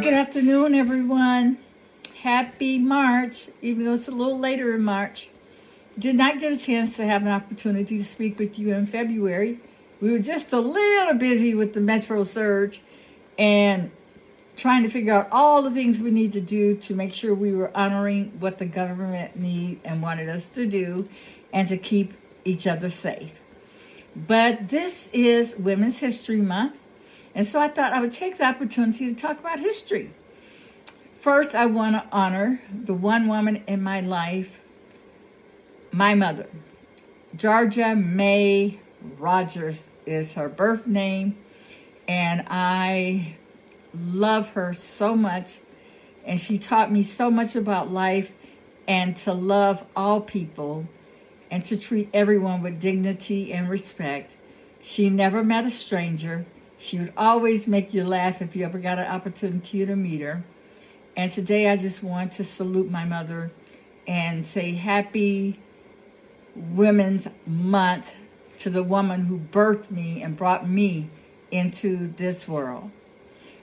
Good afternoon, everyone. Happy March, even though it's a little later in March. Did not get a chance to have an opportunity to speak with you in February. We were just a little busy with the Metro surge and trying to figure out all the things we need to do to make sure we were honoring what the government need and wanted us to do and to keep each other safe. But this is Women's History Month, and so I thought I would take the opportunity to talk about history. First, I want to honor the one woman in my life, my mother. Georgia May Rogers is her birth name, and I love her so much, and she taught me so much about life and to love all people and to treat everyone with dignity and respect. She never met a stranger. She would always make you laugh if you ever got an opportunity to meet her. And today I just want to salute my mother and say happy Women's Month to the woman who birthed me and brought me into this world.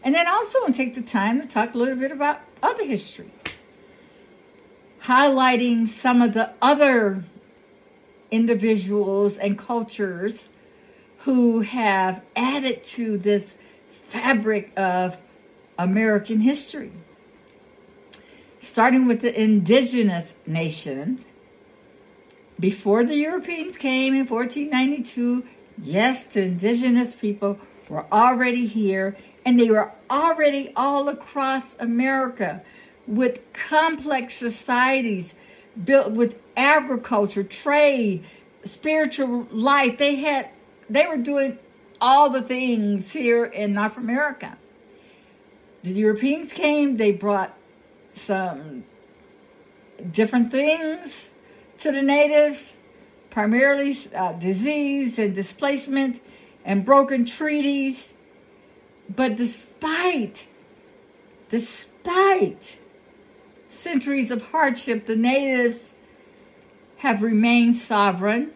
And then also want to take the time to talk a little bit about other history, highlighting some of the other individuals and cultures who have added to this fabric of American history. Starting with the indigenous nations. Before the Europeans came in 1492, yes, the indigenous people were already here, and they were already all across America with complex societies built with agriculture, trade, spiritual life. They were doing all the things here in North America. The Europeans came, they brought some different things to the natives, primarily disease and displacement and broken treaties. But despite centuries of hardship, the natives have remained sovereign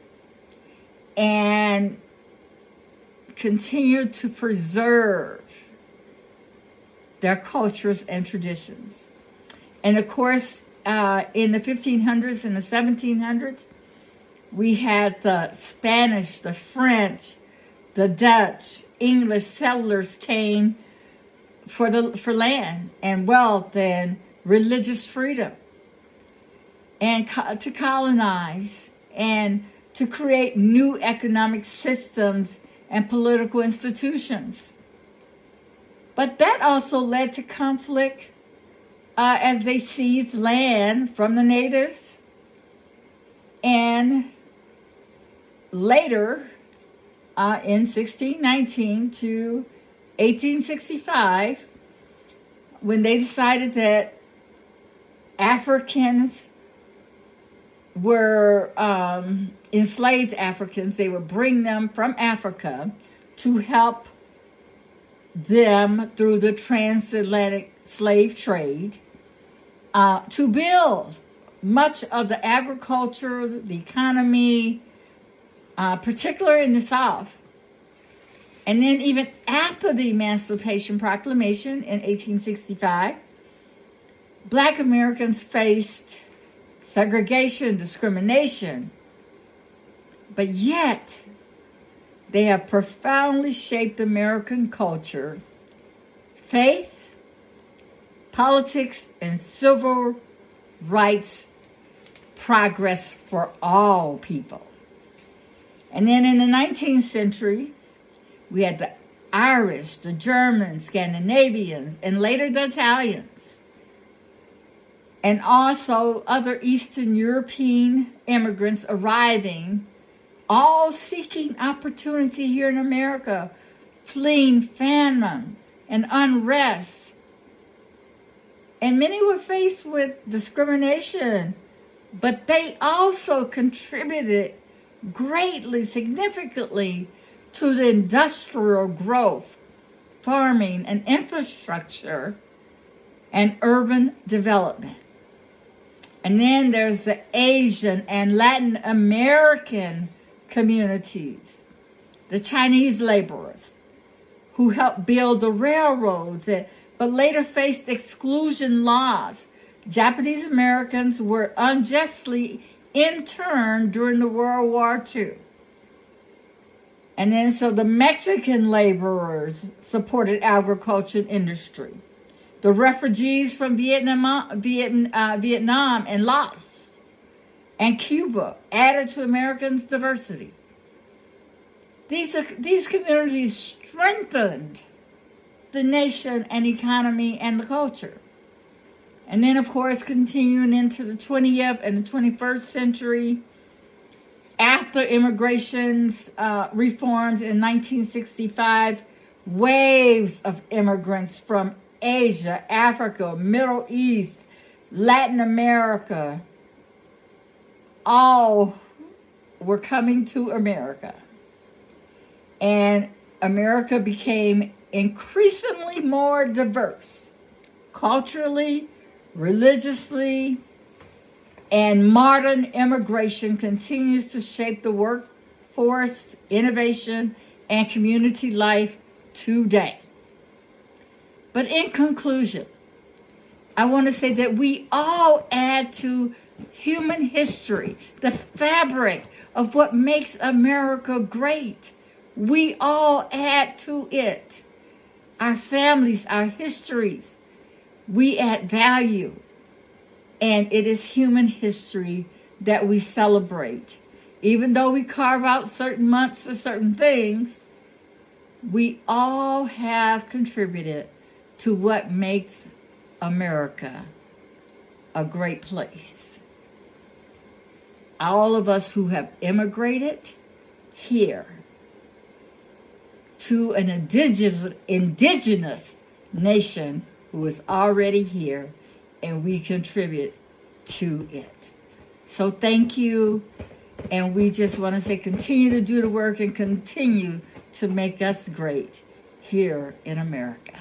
and continued to preserve their cultures and traditions. And of course, in the 1500s and the 1700s, we had the Spanish, the French, the Dutch, English settlers came for land and wealth and religious freedom, and to colonize and to create new economic systems and political institutions. But that also led to conflict as they seized land from the natives. And later, in 1619 to 1865, when they decided that Africans were enslaved Africans, they would bring them from Africa to help them through the transatlantic slave trade to build much of the agriculture, the economy, particularly in the South. And then even after the Emancipation Proclamation in 1865, Black Americans faced segregation, discrimination, but yet they have profoundly shaped American culture, faith, politics, and civil rights progress for all people. And then in the 19th century, we had the Irish, the Germans, Scandinavians, and later the Italians, and also other Eastern European immigrants arriving, all seeking opportunity here in America, fleeing famine and unrest. And many were faced with discrimination, but they also contributed greatly, significantly to the industrial growth, farming, and infrastructure, and urban development. And then there's the Asian and Latin American communities, the Chinese laborers who helped build the railroads that but later faced exclusion laws. Japanese Americans were unjustly interned during the World War II. And then so the Mexican laborers supported agriculture industry. The refugees from Vietnam and Laos and Cuba added to Americans' diversity. These communities strengthened the nation and economy and the culture. And then, of course, continuing into the 20th and the 21st century, after immigration's reforms in 1965, waves of immigrants from Asia, Africa, Middle East, Latin America, all were coming to America. And America became increasingly more diverse, culturally, religiously, and modern immigration continues to shape the workforce, innovation, and community life today. But in conclusion, I want to say that we all add to human history, the fabric of what makes America great. We all add to it. Our families, our histories, we add value. And it is human history that we celebrate. Even though we carve out certain months for certain things, we all have contributed to what makes America a great place. All of us who have immigrated here to an indigenous nation who is already here, and we contribute to it. So thank you. And we just want to say continue to do the work and continue to make us great here in America.